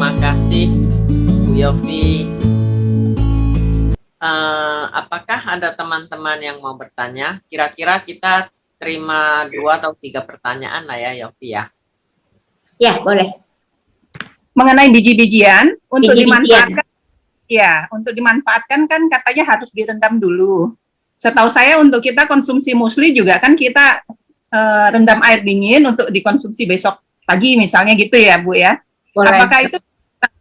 terima kasih Bu Yofi. Apakah ada teman-teman yang mau bertanya? Kira-kira kita terima 2 atau 3 pertanyaan lah ya, Yofi ya. Ya, boleh. Mengenai biji-bijian, untuk Biji-bijian. dimanfaatkan, ya, untuk dimanfaatkan kan katanya harus direndam dulu. Setahu saya untuk kita konsumsi musli juga kan kita rendam air dingin untuk dikonsumsi besok pagi misalnya gitu ya Bu ya. Boleh. Apakah itu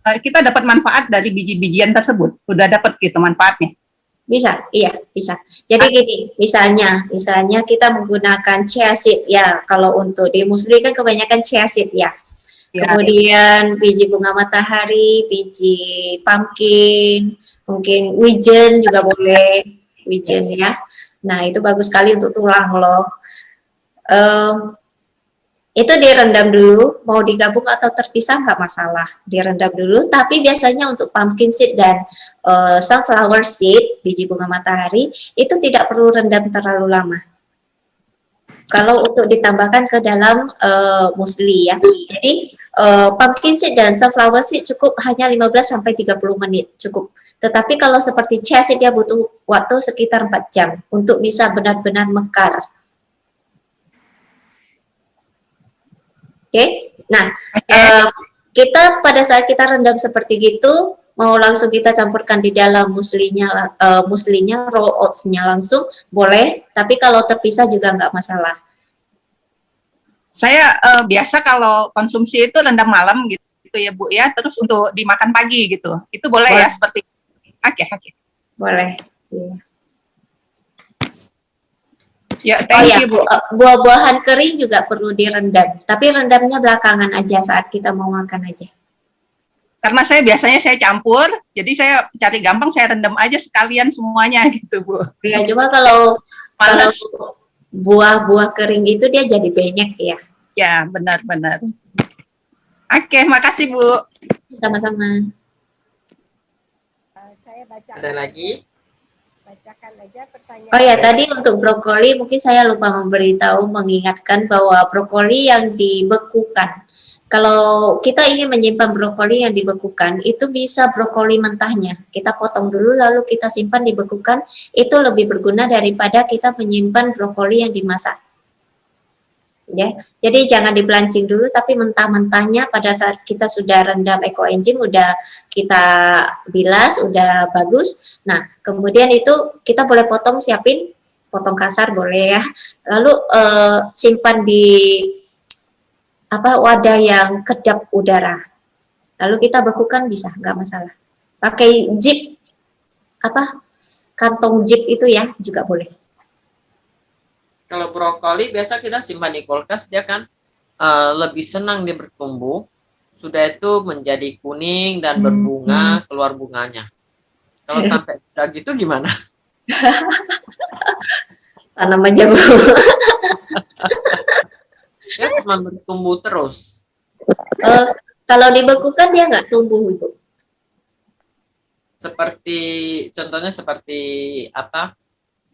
kita dapat manfaat dari biji-bijian tersebut? Udah dapat gitu manfaatnya? Bisa, iya, bisa. Jadi gini, misalnya kita menggunakan chia seed ya. Kalau untuk di musli kan kebanyakan chia seed ya. Ya. Kemudian biji bunga matahari, biji pumpkin, mungkin wijen juga boleh, wijen ya. Nah, itu bagus sekali untuk tulang loh. Itu direndam dulu, mau digabung atau terpisah nggak masalah, direndam dulu. Tapi biasanya untuk pumpkin seed dan sunflower seed, biji bunga matahari, itu tidak perlu rendam terlalu lama. Kalau untuk ditambahkan ke dalam musli ya. Jadi pumpkin seed dan sunflower seed cukup hanya 15-30 menit cukup. Tetapi kalau seperti chia seed dia butuh waktu sekitar 4 jam untuk bisa benar-benar mekar. Oke. Nah, kita pada saat kita rendam seperti gitu, mau langsung kita campurkan di dalam muslinya, raw oats-nya langsung boleh, tapi kalau terpisah juga nggak masalah. Saya biasa kalau konsumsi itu rendam malam gitu ya Bu ya, terus untuk dimakan pagi gitu. Itu boleh ya seperti Oke. Boleh. Iya. Ya, Oh ya, Bu. buah-buahan kering juga perlu direndam, tapi rendamnya belakangan aja saat kita mau makan aja. Karena biasanya saya campur, jadi saya cari gampang, saya rendam aja sekalian semuanya gitu Bu. Ya, cuma kalau buah-buah kering itu dia jadi banyak ya. Ya, benar-benar. Oke, makasih Bu. Sama-sama. Saya baca. Ada lagi? Bacakan aja pertanyaan. Oh ya, tadi untuk brokoli mungkin saya lupa memberitahu, mengingatkan bahwa brokoli yang dibekukan. Kalau kita ingin menyimpan brokoli yang dibekukan, itu bisa brokoli mentahnya. Kita potong dulu lalu kita simpan dibekukan, itu lebih berguna daripada kita menyimpan brokoli yang dimasak. Ya, jadi jangan dibelancing dulu, tapi mentah-mentahnya pada saat kita sudah rendam ekoenzim, udah kita bilas, udah bagus. Nah, kemudian itu kita boleh potong, siapin, potong kasar boleh ya. Lalu simpan di wadah yang kedap udara. Lalu kita bekukan bisa, nggak masalah. Pakai zip, kantong zip itu ya juga boleh. Kalau brokoli biasa kita simpan di kulkas, dia kan lebih senang dia bertumbuh. Sudah itu menjadi kuning dan berbunga, keluar bunganya. Kalau sampai udah gitu gimana? Tanam aja Bu. Dia cuma bertumbuh terus. Kalau dibekukan dia nggak tumbuh Ibu. Contohnya seperti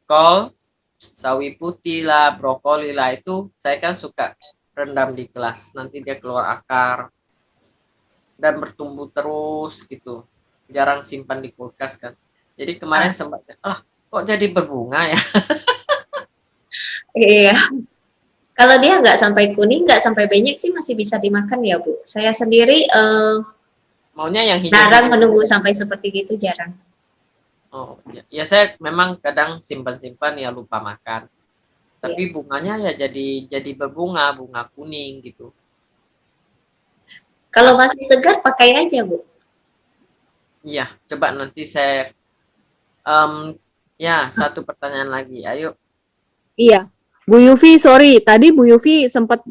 kol, sawi putih lah, brokoli lah, itu saya kan suka rendam di gelas, nanti dia keluar akar dan bertumbuh terus gitu, jarang simpan di kulkas kan. Jadi kemarin sempat kok jadi berbunga ya. Iya, kalau dia nggak sampai kuning, nggak sampai banyak sih masih bisa dimakan ya Bu. Saya sendiri maunya yang hijau, jarang menunggu sampai seperti gitu, jarang. Oh ya, saya memang kadang simpan-simpan ya lupa makan. Tapi bunganya ya jadi berbunga, bunga kuning gitu. Kalau masih segar pakai aja Bu. Iya, coba nanti saya. Ya, satu pertanyaan lagi, ayo. Iya, Bu Yufi, sorry, tadi Bu Yufi sempat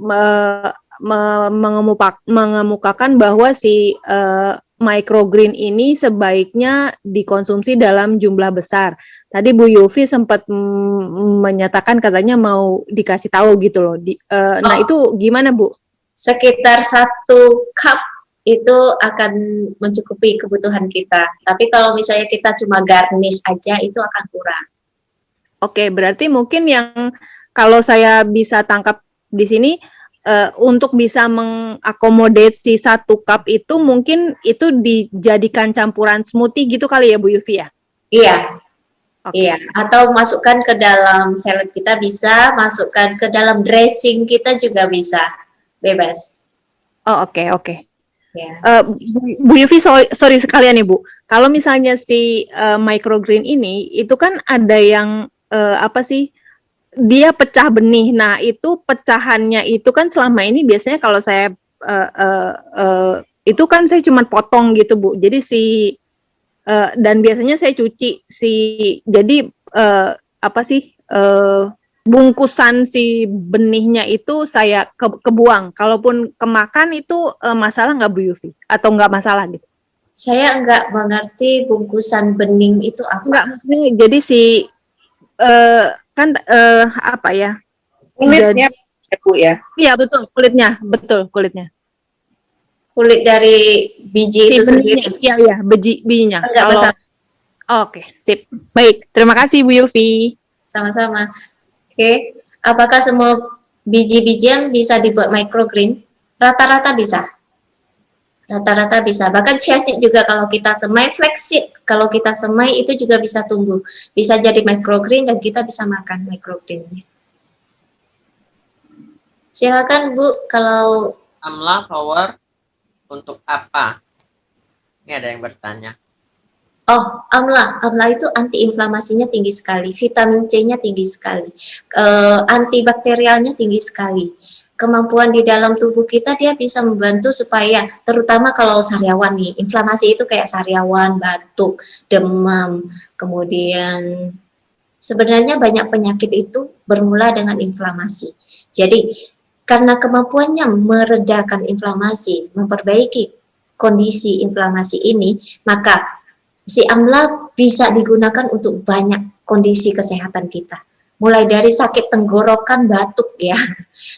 mengemukakan bahwa si microgreen ini sebaiknya dikonsumsi dalam jumlah besar. Tadi Bu Yufi sempat menyatakan katanya mau dikasih tahu gitu loh. Nah itu gimana Bu? Sekitar 1 cup itu akan mencukupi kebutuhan kita. Tapi kalau misalnya kita cuma garnish aja itu akan kurang. Oke, berarti mungkin yang kalau saya bisa tangkap di sini untuk bisa mengakomodate si 1 cup itu mungkin itu dijadikan campuran smoothie gitu kali ya Bu Yufi ya? Iya, Oke. iya. Atau masukkan ke dalam salad kita bisa, masukkan ke dalam dressing kita juga bisa, bebas. Oh, oke, oke. Ya. Bu Yufi, sorry sekalian nih Bu. Kalau misalnya si microgreen ini, itu kan ada yang apa sih? Dia pecah benih. Nah, itu pecahannya itu kan selama ini biasanya kalau saya itu kan saya cuma potong gitu Bu. Jadi dan biasanya saya cuci jadi apa sih bungkusan si benihnya itu saya kebuang. Kalaupun kemakan itu masalah nggak Bu Yufi? Atau nggak masalah gitu? Saya enggak mengerti bungkusan bening itu Nggak, apa. maksudnya jadi kan apa ya? Kulitnya ya Bu ya. Iya betul kulitnya. Kulit dari biji Si itu benihnya, sendiri iya bijinya. enggak Kalau masalah. oke, sip. Baik, terima kasih Bu Yufi. Sama-sama. Oke, apakah semua biji-bijian bisa dibuat microgreen? Rata-rata bisa. Rata-rata bisa. Bahkan chia seed juga kalau kita semai, flaxseed kalau kita semai itu juga bisa tumbuh. Bisa jadi microgreen dan kita bisa makan microgreennya. Silakan Bu, kalau Amla power untuk apa? Ini ada yang bertanya. amla itu antiinflamasinya tinggi sekali, vitamin C-nya tinggi sekali, antibakterialnya tinggi sekali. Kemampuan di dalam tubuh kita dia bisa membantu supaya, terutama kalau sariawan nih, inflamasi itu kayak sariawan, batuk, demam, kemudian sebenarnya banyak penyakit itu bermula dengan inflamasi. Jadi karena kemampuannya meredakan inflamasi, memperbaiki kondisi inflamasi ini, maka si amla bisa digunakan untuk banyak kondisi kesehatan kita. Mulai dari sakit tenggorokan, batuk ya,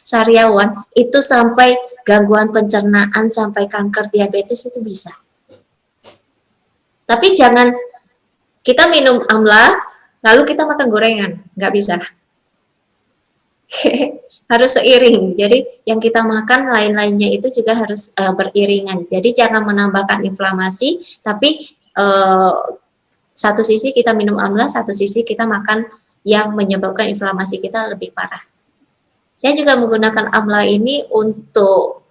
sariawan, itu sampai gangguan pencernaan, sampai kanker diabetes itu bisa. Tapi jangan kita minum amla, lalu kita makan gorengan, nggak bisa. Harus seiring. Jadi yang kita makan lain-lainnya itu juga harus beriringan. Jadi jangan menambahkan inflamasi, tapi satu sisi kita minum amla, satu sisi kita makan yang menyebabkan inflamasi kita lebih parah. Saya juga menggunakan amla ini untuk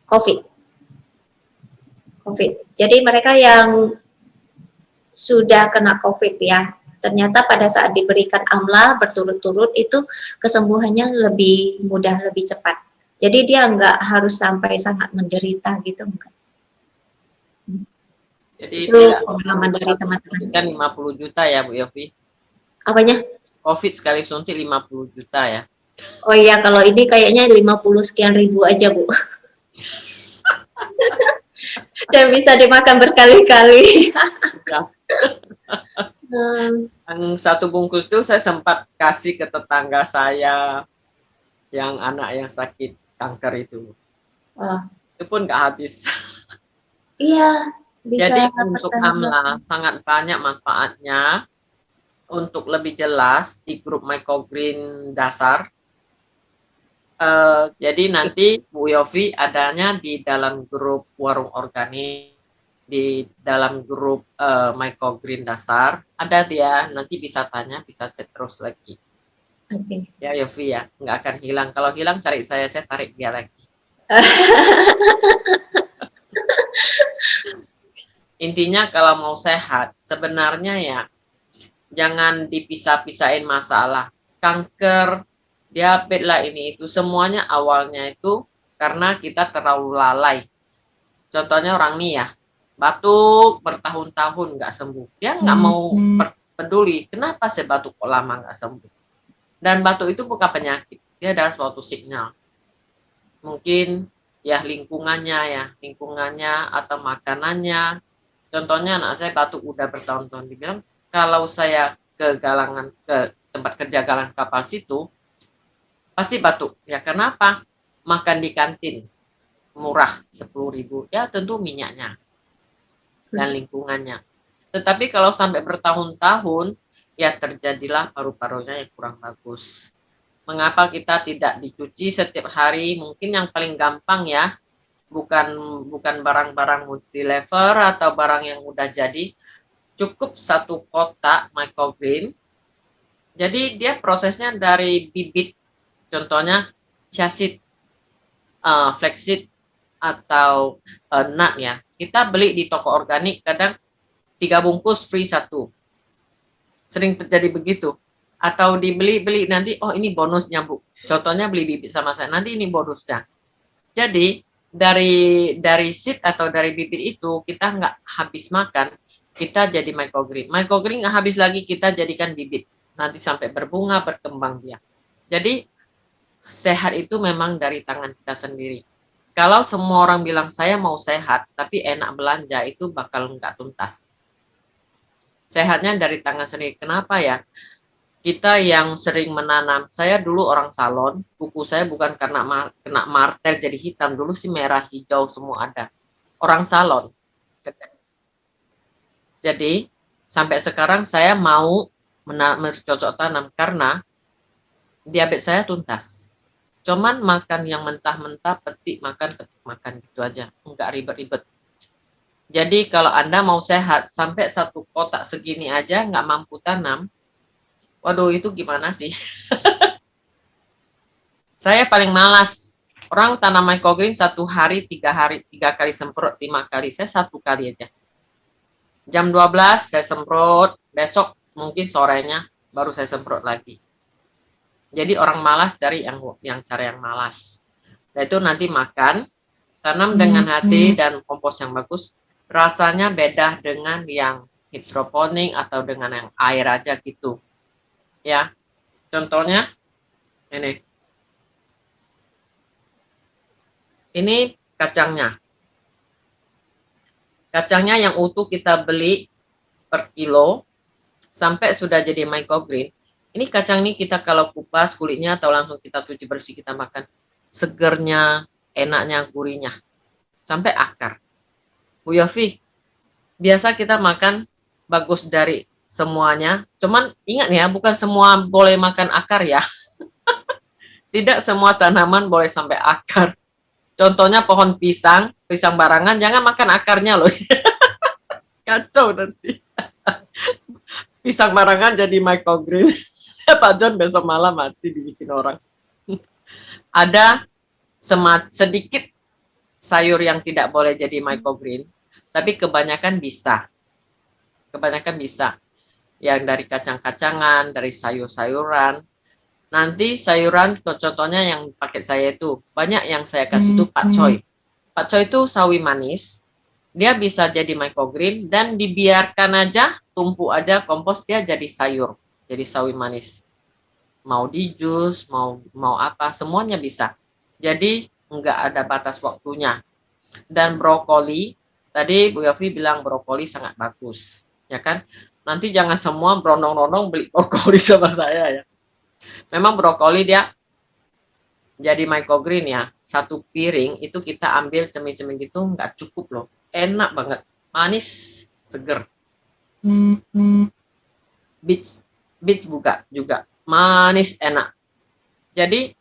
COVID. Jadi mereka yang sudah kena COVID ya, ternyata pada saat diberikan amla berturut-turut itu kesembuhannya lebih mudah, lebih cepat. Jadi dia nggak harus sampai sangat menderita gitu. Jadi Itu tidak pengalaman dari teman-teman. kan 50 juta ya Bu Yofi. Apanya? COVID sekali suntik 50 juta ya. Oh iya, kalau ini kayaknya 50 sekian ribu aja Bu. Dan bisa dimakan berkali-kali. Yang satu bungkus tuh saya sempat kasih ke tetangga saya yang anak yang sakit kanker itu. Oh. Itu pun nggak habis. Iya, bisa. Jadi untuk amla sangat banyak manfaatnya. Untuk lebih jelas di grup microgreen dasar. Jadi nanti Bu Yofi adanya di dalam grup warung organik, di dalam grup microgreen dasar. Ada dia, nanti bisa tanya, bisa chat terus lagi. Oke. Ya Yofi ya, nggak akan hilang. Kalau hilang cari saya tarik dia lagi. Intinya kalau mau sehat, sebenarnya ya jangan dipisah-pisahin masalah. Kanker, diabetes lah ini itu semuanya awalnya itu karena kita terlalu lalai. Contohnya orang nih ya, batuk bertahun-tahun nggak sembuh. Dia nggak mau peduli, kenapa saya batuk kok lama nggak sembuh. Dan batuk itu bukan penyakit, dia adalah suatu signal. Mungkin ya lingkungannya atau makanannya. Contohnya anak saya batuk udah bertahun-tahun, dibilang kalau saya ke tempat kerja galang kapal situ pasti batuk. Ya kenapa? Makan di kantin murah 10.000, ya tentu minyaknya dan lingkungannya. Tetapi kalau sampai bertahun-tahun ya terjadilah paru-parunya yang kurang bagus. Mengapa kita tidak dicuci setiap hari? Mungkin yang paling gampang ya, bukan barang-barang multilever atau barang yang udah jadi, cukup satu kotak microgreen. Jadi dia prosesnya dari bibit, contohnya chia seed, flaxseed atau nut ya. Kita beli di toko organik kadang 3 bungkus free 1. Sering terjadi begitu. Atau dibeli nanti, oh ini bonusnya Bu. Contohnya beli bibit sama saya, nanti ini bonusnya. Jadi dari seed atau dari bibit itu kita nggak habis makan, kita jadi microgreen. Microgreen nggak habis lagi, kita jadikan bibit. Nanti sampai berbunga, berkembang dia. Jadi sehat itu memang dari tangan kita sendiri. Kalau semua orang bilang saya mau sehat, tapi enak belanja, itu bakal nggak tuntas. Sehatnya dari tangan sendiri. Kenapa ya? Kita yang sering menanam, saya dulu orang salon, kuku saya bukan karena kena martel jadi hitam, dulu sih merah, hijau, semua ada. Orang salon. Jadi, sampai sekarang saya mau bercocok tanam karena diabetes saya tuntas. Cuman makan yang mentah-mentah, petik makan gitu aja. Enggak ribet-ribet. Jadi kalau Anda mau sehat, sampai satu kotak segini aja nggak mampu tanam, waduh itu gimana sih? Saya paling malas. Orang tanam microgreen 1 hari, 3 kali semprot, 5 kali. Saya 1 kali aja. Jam 12 saya semprot, besok mungkin sorenya baru saya semprot lagi. Jadi orang malas cari cara yang malas. Nah itu nanti makan, tanam dengan hati dan kompos yang bagus. Rasanya beda dengan yang hidroponik atau dengan yang air aja gitu. Ya, contohnya ini kacangnya. Kacangnya yang utuh kita beli per kilo sampai sudah jadi microgreen. Ini kacang ini kita kalau kupas kulitnya atau langsung kita cuci bersih kita makan, segernya, enaknya, gurihnya sampai akar. Bu Yofi, biasa kita makan bagus dari semuanya, cuman ingat ya, bukan semua boleh makan akar ya. Tidak semua tanaman boleh sampai akar. Contohnya pohon pisang barangan, jangan makan akarnya loh. Kacau nanti. Pisang barangan jadi microgreen. Pak John besok malam mati dibikin orang. Ada sedikit sayur yang tidak boleh jadi microgreen, tapi kebanyakan bisa. Kebanyakan bisa. Yang dari kacang-kacangan, dari sayur-sayuran. Nanti sayuran, contohnya yang paket saya itu, banyak yang saya kasih itu pakcoy. Pakcoy itu sawi manis, dia bisa jadi microgreen dan dibiarkan aja, tumpuk aja kompos, dia jadi sayur, jadi sawi manis. Mau di jus, mau apa, semuanya bisa. Jadi nggak ada batas waktunya. Dan brokoli, tadi Bu Yofi bilang brokoli sangat bagus, ya kan? Nanti jangan semua berondong-ondong beli brokoli sama saya ya. Memang brokoli dia jadi microgreen ya. 1 piring itu kita ambil cemil-cemil gitu nggak cukup loh. Enak banget, manis, seger. Beets juga manis, enak. Jadi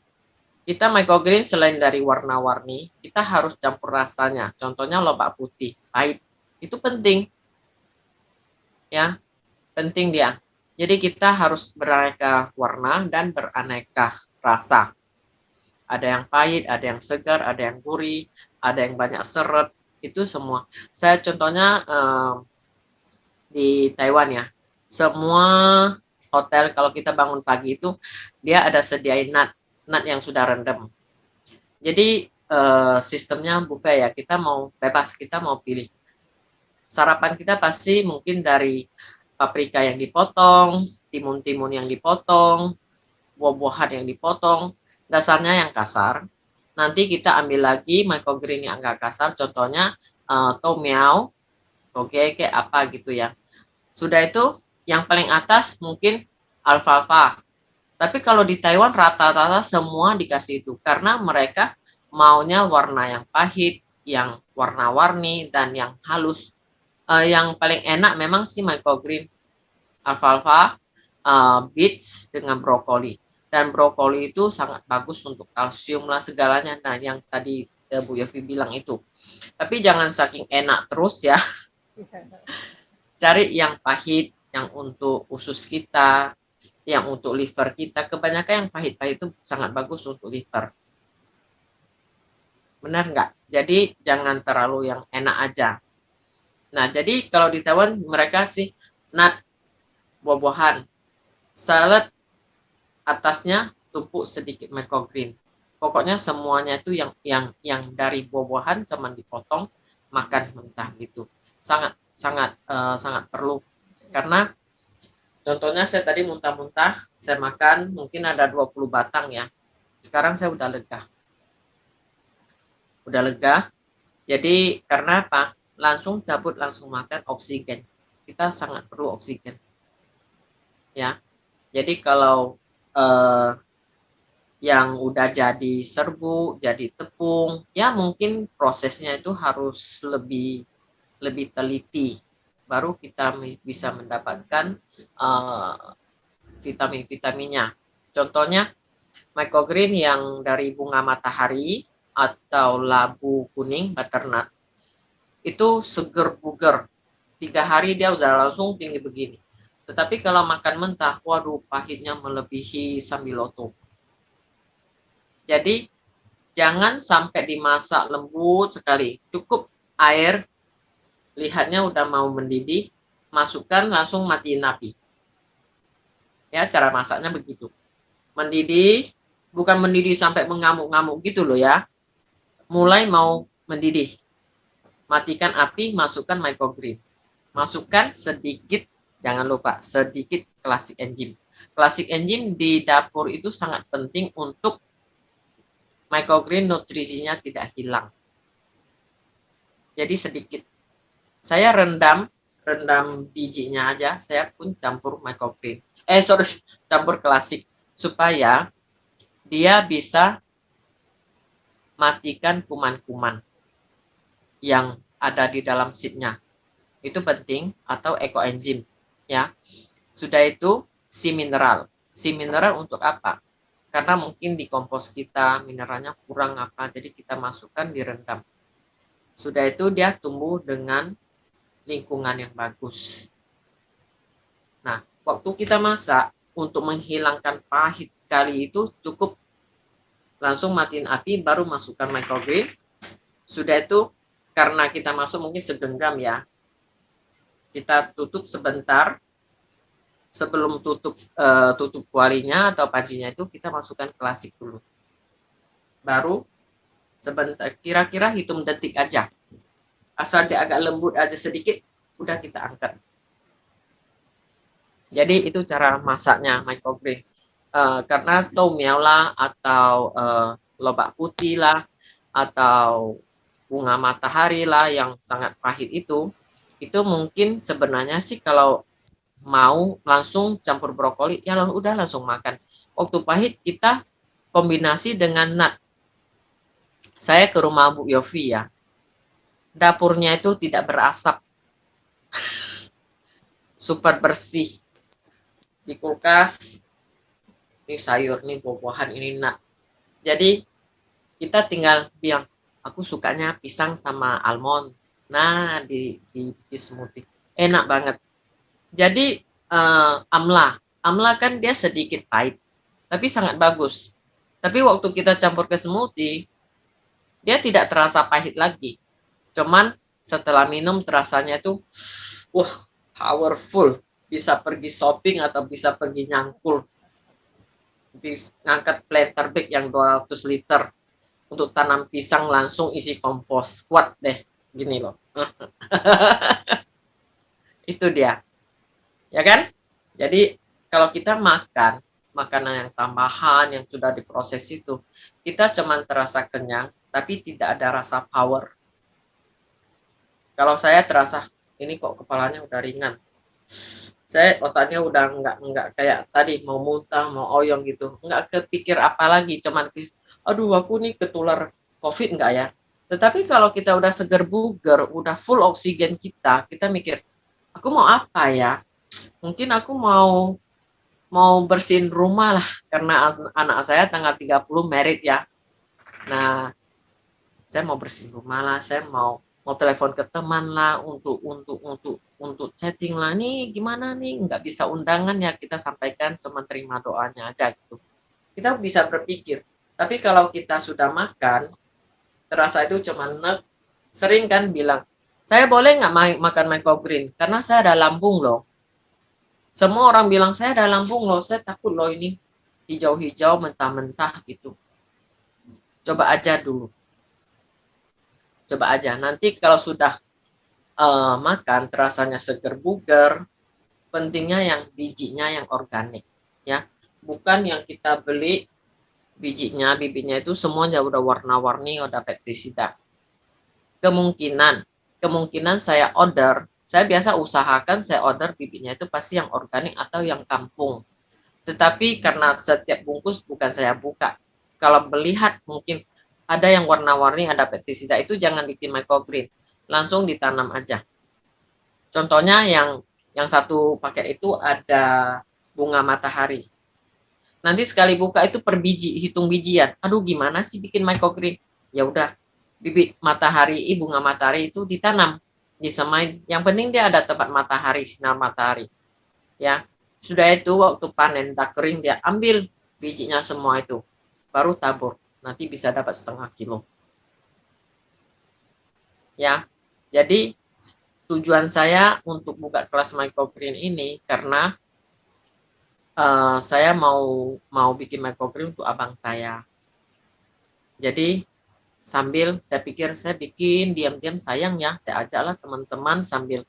kita microgreen selain dari warna-warni, kita harus campur rasanya. Contohnya lobak putih, pahit. Itu penting. Ya, penting dia. Jadi kita harus beraneka warna dan beraneka rasa. Ada yang pahit, ada yang segar, ada yang gurih, ada yang banyak seret, itu semua. Saya contohnya di Taiwan ya, semua hotel kalau kita bangun pagi itu dia ada sediain nut yang sudah rendam. Jadi sistemnya buffet ya, kita mau bebas, kita mau pilih. Sarapan kita pasti mungkin dari paprika yang dipotong, timun-timun yang dipotong, buah-buahan yang dipotong, dasarnya yang kasar. Nanti kita ambil lagi microgreen yang agak kasar, contohnya tom yao, toge, kayak apa gitu ya. Sudah itu, yang paling atas mungkin alfalfa. Tapi kalau di Taiwan rata-rata semua dikasih itu, karena mereka maunya warna yang pahit, yang warna-warni, dan yang halus. Yang paling enak memang sih microgreen, alfalfa, beets dengan brokoli. Dan brokoli itu sangat bagus untuk kalsium lah segalanya. Nah, yang tadi Bu Yofi bilang itu. Tapi jangan saking enak terus ya. Cari yang pahit, yang untuk usus kita, yang untuk liver kita. Kebanyakan yang pahit-pahit itu sangat bagus untuk liver. Benar nggak? Jadi jangan terlalu yang enak aja. Nah, jadi kalau di Taiwan mereka sih nut, buah-buahan, salad, atasnya tumpuk sedikit microgreen. Pokoknya semuanya itu yang dari buah-buahan cuman dipotong, makan mentah gitu. Sangat perlu, karena contohnya saya tadi muntah-muntah, saya makan mungkin ada 20 batang ya. Sekarang saya udah lega. Jadi karena apa? Langsung cabut, langsung makan, oksigen. Kita sangat perlu oksigen. Ya. Jadi kalau yang udah jadi serbuk, jadi tepung, ya mungkin prosesnya itu harus lebih teliti. Baru kita bisa mendapatkan vitamin-vitaminnya. Contohnya microgreen yang dari bunga matahari atau labu kuning, butternut, itu seger buger. 3 hari dia udah langsung tinggi begini. Tetapi kalau makan mentah, waduh, pahitnya melebihi sambiloto. Jadi jangan sampai dimasak lembut sekali. Cukup air, lihatnya udah mau mendidih, masukkan, langsung matiin api. Ya, cara masaknya begitu. Mendidih, bukan mendidih sampai mengamuk-ngamuk gitu loh ya. Mulai mau mendidih. Matikan api, masukkan microgreen. Masukkan sedikit, jangan lupa, sedikit classic enzyme. Classic enzyme di dapur itu sangat penting untuk microgreen nutrisinya tidak hilang. Jadi sedikit. Saya rendam bijinya aja, saya pun campur microgreen. Campur klasik supaya dia bisa matikan kuman-kuman yang ada di dalam seednya. Itu penting, atau ekoenzim ya. Sudah itu si mineral. Si mineral untuk apa? Karena mungkin di kompos kita mineralnya kurang apa, jadi kita masukkan, direndam. Sudah itu dia tumbuh dengan lingkungan yang bagus. Nah, waktu kita masak, untuk menghilangkan pahit kali itu cukup langsung matiin api, baru masukkan microgreen. Sudah itu, karena kita masuk mungkin segenggam ya, kita tutup sebentar. Sebelum tutup kualinya atau pancinya itu, kita masukkan klasik dulu. Baru sebentar, kira-kira hitung detik aja. Asal dia agak lembut aja sedikit, udah kita angkat. Jadi itu cara masaknya microgreen. Karena tom yao lah, atau lobak putih lah, atau bunga matahari lah yang sangat pahit itu mungkin sebenarnya sih kalau mau langsung campur brokoli, ya udah langsung makan. Waktu pahit kita kombinasi dengan nut. Saya ke rumah Bu Yofi ya, dapurnya itu tidak berasap. Super bersih. Di kulkas, ini sayur, ini buah-buahan, ini nut. Jadi kita tinggal bilang, aku sukanya pisang sama almond. Nah, di smoothie. Enak banget. Jadi amla kan dia sedikit pahit, tapi sangat bagus. Tapi waktu kita campur ke smoothie, dia tidak terasa pahit lagi. Cuman setelah minum terasanya tuh, wah, powerful. Bisa pergi shopping atau bisa pergi nyangkul. Bisa ngangkat planter bag yang 200 liter untuk tanam pisang, langsung isi kompos. Kuat deh, gini loh. Itu dia. Ya kan? Jadi kalau kita makan makanan yang tambahan yang sudah diproses itu, kita cuman terasa kenyang, tapi tidak ada rasa power. Kalau saya terasa, ini kok kepalanya udah ringan. Saya otaknya udah nggak kayak tadi mau muntah, mau oyong gitu. Nggak kepikir apa lagi, cuman aduh aku nih ketular COVID nggak ya? Tetapi kalau kita udah seger buger, udah full oksigen kita mikir, aku mau apa ya? Mungkin aku mau mau bersihin rumah lah, karena anak saya tanggal 30 merit ya. Nah, saya mau bersihin rumah lah, saya mau telepon ke teman lah untuk chatting lah, nih gimana nih, nggak bisa undangan ya, kita sampaikan cuma terima doanya aja gitu. Kita bisa berpikir. Tapi kalau kita sudah makan, terasa itu cuma sering kan bilang, saya boleh nggak makan microgreen karena saya ada lambung loh. Semua orang bilang saya ada lambung loh, saya takut loh ini hijau-hijau mentah-mentah gitu. Coba aja dulu. Coba aja. Nanti kalau sudah makan terasanya seger buger, pentingnya yang bijinya yang organik ya. Bukan yang kita beli bibitnya itu semuanya udah warna-warni, udah pestisida. Kemungkinan saya biasa usahakan saya order bibitnya itu pasti yang organik atau yang kampung. Tetapi karena setiap bungkus bukan saya buka. Kalau melihat mungkin ada yang warna-warni, ada pestisida, itu jangan bikin microgreen. Langsung ditanam aja. Contohnya yang satu paket itu ada bunga matahari. Nanti sekali buka itu per biji, hitung bijian. Aduh gimana sih bikin microgreen? Ya udah, bibit matahari, bunga matahari itu ditanam, disemai. Yang penting dia ada tempat matahari, sinar matahari. Ya, sudah itu waktu panen, dah kering dia ambil bijinya semua itu, baru tabur. Nanti bisa dapat 0,5 kilo. Ya, jadi tujuan saya untuk buka kelas microgreen ini karena saya mau bikin microgreen untuk abang saya. Jadi sambil saya pikir saya bikin diam-diam, sayang ya, saya ajaklah teman-teman sambil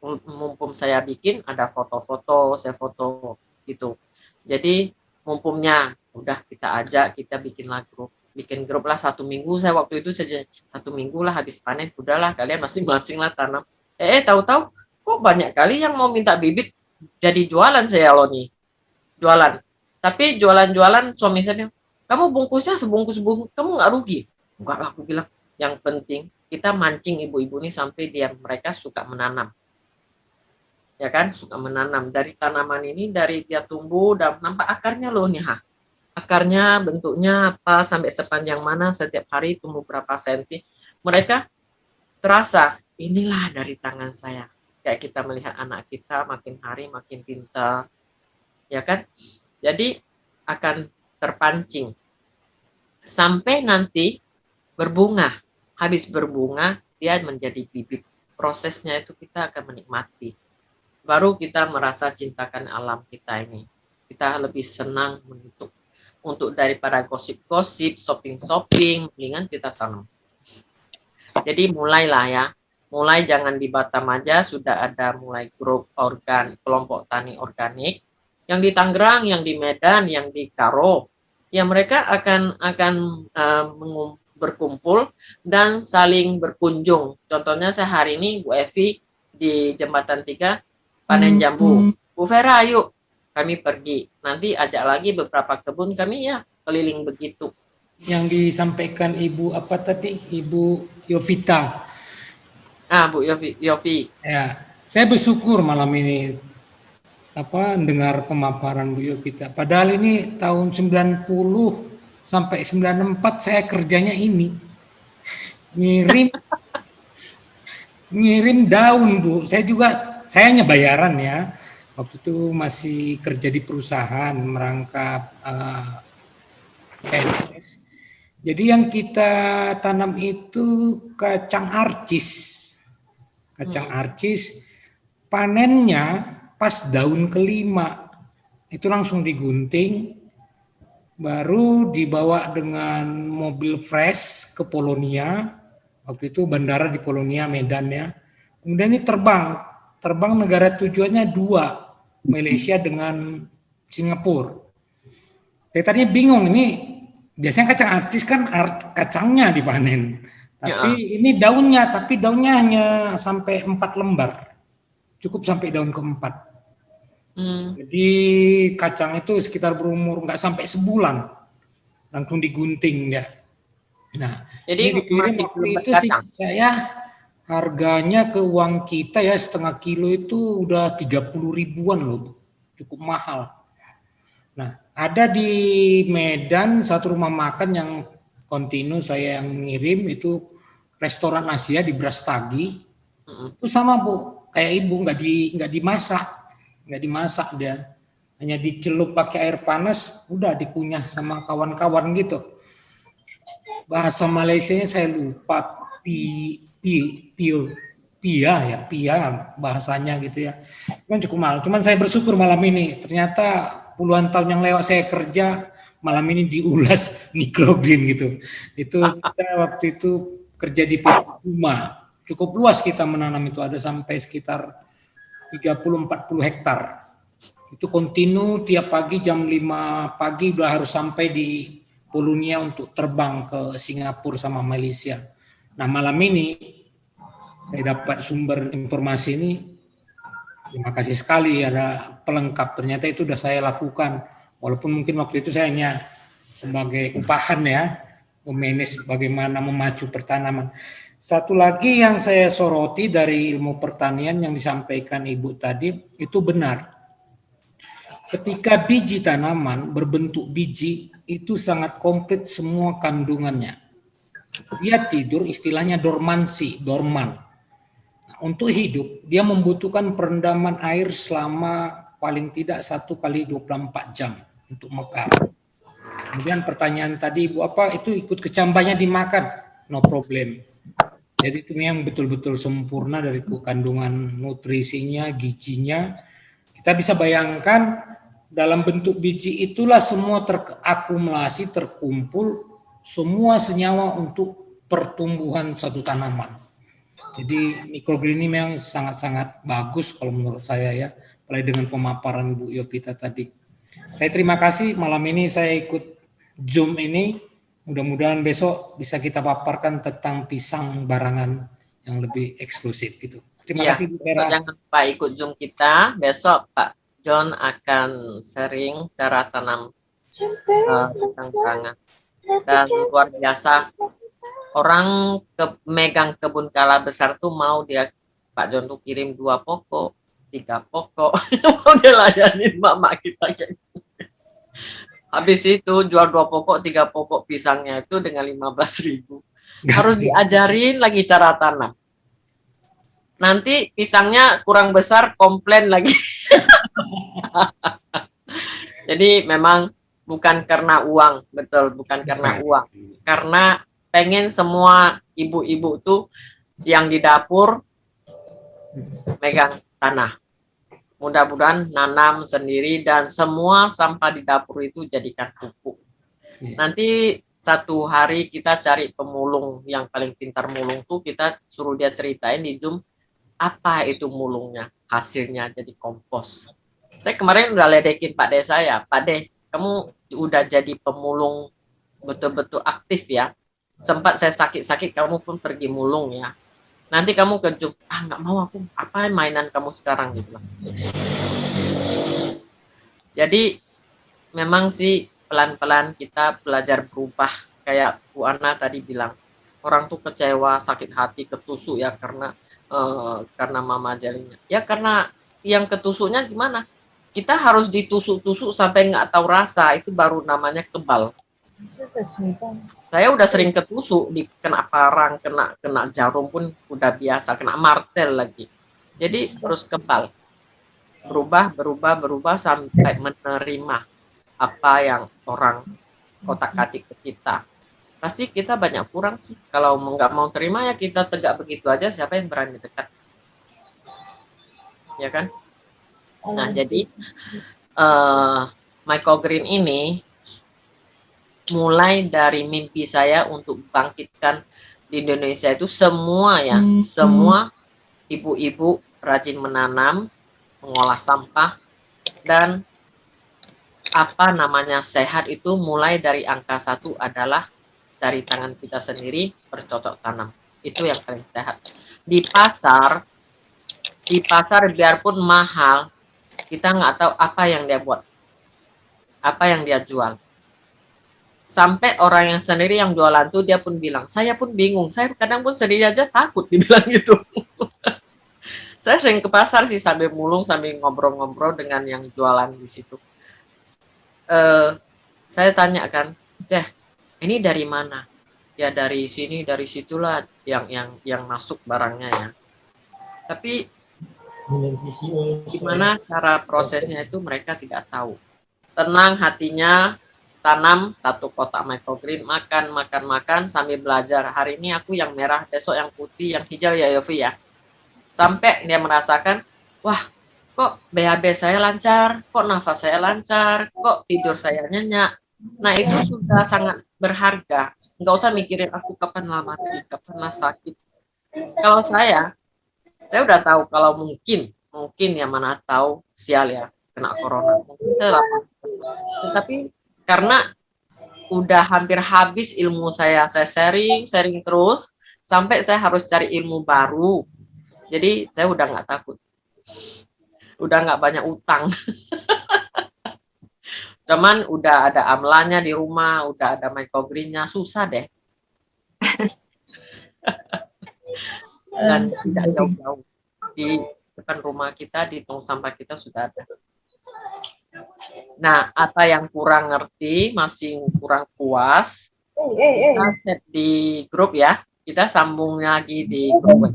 mumpung saya bikin ada foto-foto, saya foto gitu. Jadi mumpungnya udah kita ajak, kita bikin grup lah 1 minggu. Saya waktu itu saja 1 minggu lah habis panen, udahlah kalian masing-masing lah tanam. Tahu-tahu kok banyak kali yang mau minta bibit, jadi jualan saya loh nih. Jualan. Tapi jualan-jualan suami saya bilang, kamu bungkusnya sebungkus-bungkus, kamu nggak rugi? Enggak lah, aku bilang. Yang penting kita mancing ibu-ibu ini sampai mereka suka menanam. Ya kan, suka menanam. Dari tanaman ini, dari dia tumbuh, dan nampak akarnya loh nih. Akarnya bentuknya apa, sampai sepanjang mana, setiap hari tumbuh berapa senti. Mereka terasa, inilah dari tangan saya. Kayak kita melihat anak kita makin hari makin pintar. Ya kan? Jadi akan terpancing sampai nanti berbunga. Habis berbunga dia menjadi bibit. Prosesnya itu kita akan menikmati. Baru kita merasa cintakan alam kita ini. Kita lebih senang untuk daripada gosip-gosip, shopping-shopping, mendingan kita tanam. Jadi mulailah ya. Mulai jangan di Batam aja, sudah ada mulai grup kelompok tani organik. Yang di Tangerang, yang di Medan, yang di Karo, ya mereka akan berkumpul dan saling berkunjung. Contohnya saya hari ini Bu Evi di Jembatan 3 panen jambu. Bu Vera, ayo kami pergi. Nanti ajak lagi beberapa kebun kami ya keliling begitu. Yang disampaikan Ibu apa tadi? Ibu Yovita. Bu Yofi. Ya, saya bersyukur malam ini dengar pemaparan Bu Yovita. Padahal ini tahun 90 sampai 94 saya kerjanya ini. Ngirim daun, Bu. Saya hanya bayaran ya. Waktu itu masih kerja di perusahaan merangkap PNS. Jadi yang kita tanam itu kacang arcis. Kacang arcis panennya pas daun kelima itu langsung digunting, baru dibawa dengan mobil fresh ke Polonia. Waktu itu bandara di Polonia, Medan ya. Kemudian ini terbang negara tujuannya 2, Malaysia dengan Singapura. Saya tadinya bingung, ini biasanya kacang arcis kan kacangnya dipanen, tapi ini daunnya, tapi daunnya hanya sampai 4 lembar, cukup sampai daun keempat. Jadi kacang itu sekitar berumur nggak sampai sebulan langsung digunting ya. Nah, jadi ini dikirim waktu itu sih saya harganya ke uang kita ya 0,5 kilo itu udah 30 ribuan loh, cukup mahal. Nah, ada di Medan satu rumah makan yang kontinu saya yang ngirim itu restoran Asia di Brastagi. Itu sama Bu, kayak Ibu nggak dimasak dia. Hanya dicelup pakai air panas, udah dikunyah sama kawan-kawan gitu. Bahasa Malaysianya saya lupa, pia bahasanya gitu ya. Cuman cukup mahal. Cuman saya bersyukur malam ini ternyata puluhan tahun yang lewat saya kerja malam ini diulas microgreen gitu. Itu kita waktu itu kerja di PT Puma. Cukup luas kita menanam itu ada sampai sekitar 30-40 hektar. Itu kontinu tiap pagi jam 5 pagi udah harus sampai di Polonia untuk terbang ke Singapura sama Malaysia. Nah malam ini saya dapat sumber informasi ini, terima kasih sekali ada pelengkap. Ternyata itu sudah saya lakukan, walaupun mungkin waktu itu saya hanya sebagai upahan ya, memanage bagaimana memacu pertanaman. Satu lagi yang saya soroti dari ilmu pertanian yang disampaikan Ibu tadi, itu benar. Ketika biji tanaman berbentuk biji, itu sangat komplit semua kandungannya. Dia tidur istilahnya dormansi, dorman. Nah, untuk hidup, dia membutuhkan perendaman air selama paling tidak 1 kali 24 jam untuk mekar. Kemudian pertanyaan tadi Ibu apa, itu ikut kecambahnya dimakan? No problem. Jadi itu yang betul-betul sempurna dari kandungan nutrisinya, gizinya. Kita bisa bayangkan dalam bentuk biji itulah semua terakumulasi, terkumpul semua senyawa untuk pertumbuhan satu tanaman. Jadi microgreen ini memang sangat-sangat bagus kalau menurut saya ya, apalagi dengan pemaparan Bu Yovita tadi. Saya terima kasih malam ini saya ikut Zoom ini. Mudah-mudahan besok bisa kita paparkan tentang pisang barangan yang lebih eksklusif gitu. Terima kasih Bu Vera. Jangan lupa ikut Zoom kita besok Pak John akan sharing cara tanam pisang barangan. Dan luar biasa, orang megang kebun kala besar tuh mau dia Pak John tuh kirim 2 pokok, 3 pokok, mau dia layanin mak kita kayak gitu. Habis itu jual 2 pokok, 3 pokok pisangnya itu dengan 15.000. Harus diajarin lagi cara tanam. Nanti pisangnya kurang besar, komplain lagi. Jadi memang bukan karena uang, betul, bukan karena uang. Karena pengen semua ibu-ibu tuh yang di dapur megang tanah. Mudah-mudahan nanam sendiri dan semua sampah di dapur itu jadikan pupuk. Nanti satu hari kita cari pemulung yang paling pintar mulung tuh, kita suruh dia ceritain di Zoom apa itu mulungnya, hasilnya jadi kompos. Saya kemarin udah ledekin Pak De saya, Pak De, kamu udah jadi pemulung betul-betul aktif ya. Sempat saya sakit-sakit, kamu pun pergi mulung ya. Nanti kamu ke Zoom, nggak mau aku, apa mainan kamu sekarang gitu. Jadi memang sih pelan-pelan kita belajar berubah. Kayak Bu Ana tadi bilang, orang tuh kecewa, sakit hati, ketusuk ya karena mama jarinya. Ya karena yang ketusuknya gimana? Kita harus ditusuk-tusuk sampai nggak tahu rasa, itu baru namanya kebal. Saya udah sering ketusuk, kena parang, kena jarum pun udah biasa, kena martel lagi. Jadi terus kebal. Berubah sampai menerima apa yang orang kotak-katik ke kita. Pasti kita banyak kurang sih. Kalau nggak mau terima ya kita tegak begitu aja, siapa yang berani dekat? Ya kan? Nah, jadi microgreen ini mulai dari mimpi saya untuk bangkitkan di Indonesia itu semua ya, semua ibu-ibu rajin menanam, mengolah sampah, dan apa namanya sehat itu mulai dari angka 1 adalah dari tangan kita sendiri bercocok tanam. Itu yang paling sehat. Di pasar biarpun mahal, kita nggak tahu apa yang dia buat, apa yang dia jual. Sampai orang yang sendiri yang jualan tuh dia pun bilang, saya pun bingung, saya kadang pun sendiri aja takut dibilang gitu. Saya sering ke pasar sih sambil mulung, sambil ngobrol-ngobrol dengan yang jualan di situ. saya tanya kan, Ceh, ini dari mana? Ya dari sini, dari situlah yang masuk barangnya ya. Tapi gimana cara prosesnya itu mereka tidak tahu. Tenang hatinya, tanam 1 kotak microgreen, makan sambil belajar. Hari ini aku yang merah, besok yang putih, yang hijau ya Yofi ya. Sampai dia merasakan, wah kok BAB saya lancar, kok nafas saya lancar, kok tidur saya nyenyak. Nah itu sudah sangat berharga. Nggak usah mikirin aku kapan lah mati, kapan lah sakit. Kalau saya udah tahu kalau mungkin ya, mana tahu sial ya kena corona. Mungkin saya lapor. Tetapi karena udah hampir habis ilmu saya sharing terus sampai saya harus cari ilmu baru. Jadi saya udah nggak takut, udah nggak banyak utang. Cuman udah ada amlanya di rumah, udah ada microgreennya, susah deh. Dan tidak jauh-jauh di depan rumah kita, di tong sampah kita sudah ada. Nah, apa yang kurang ngerti, masih kurang puas, kita chat di grup ya. Kita sambung lagi di grup.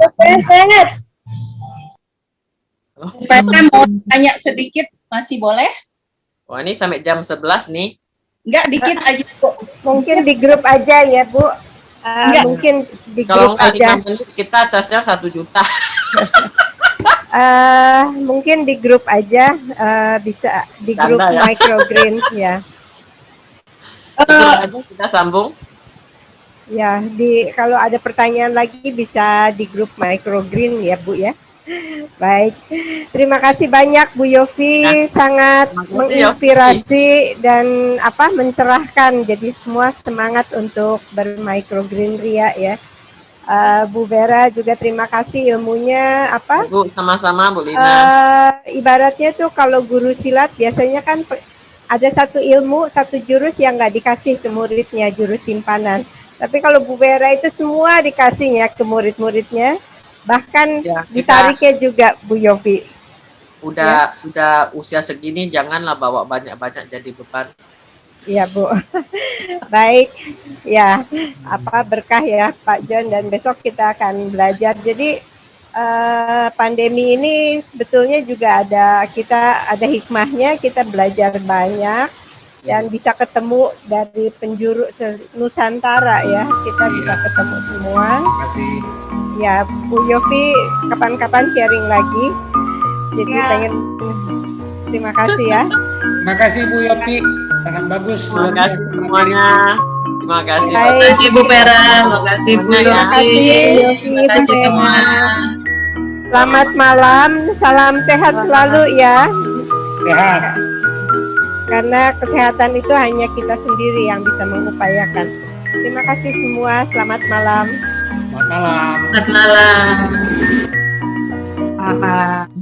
Saya mau tanya sedikit, masih boleh? Wah, ini sampai jam 11 nih. Enggak, dikit aja, Bu. Mungkin di grup aja ya, Bu. Enggak. Mungkin di Kalau grup nggak aja. 5 menit, kita casnya 1 juta. Mungkin di grup aja, bisa di grup Canda ya. microgreen ya. Itu aja kita sambung. Ya, kalau ada pertanyaan lagi bisa di grup microgreen ya, Bu ya. Baik, terima kasih banyak Bu Yofi, sangat Terima kasih, menginspirasi dan mencerahkan. Jadi semua semangat untuk bermicrogreen Ria ya. Bu Vera juga terima kasih ilmunya Bu, sama-sama Bu Lina. Ibaratnya tuh kalau guru silat biasanya kan ada satu ilmu, satu jurus yang nggak dikasih ke muridnya, jurus simpanan. Tapi kalau Bu Vera itu semua dikasihnya ke murid-muridnya. Bahkan Ya, ditariknya juga Bu Yofi. Udah usia segini janganlah bawa banyak-banyak jadi beban. Iya Bu. Baik, ya berkah ya Pak John, dan besok kita akan belajar. Jadi pandemi ini sebetulnya juga kita ada hikmahnya, kita belajar banyak dan bisa ketemu dari penjuru Nusantara ya, kita bisa ketemu semua. Terima kasih. Ya, Bu Yofi kapan-kapan sharing lagi. Jadi pengen terima kasih ya. Terima kasih Bu Yopi, sangat bagus. Terima kasih semuanya. Terima kasih. Baik. Terima kasih Bu Vera, terima kasih Bu Terima Terima kasih Yofi, Bu Yofi, terima kasih Bu semua. Vera. Selamat malam, salam sehat selalu ya. Sehat. Karena kesehatan itu hanya kita sendiri yang bisa mengupayakan. Terima kasih semua, selamat malam. Selamat malam. Selamat malam. Selamat malam.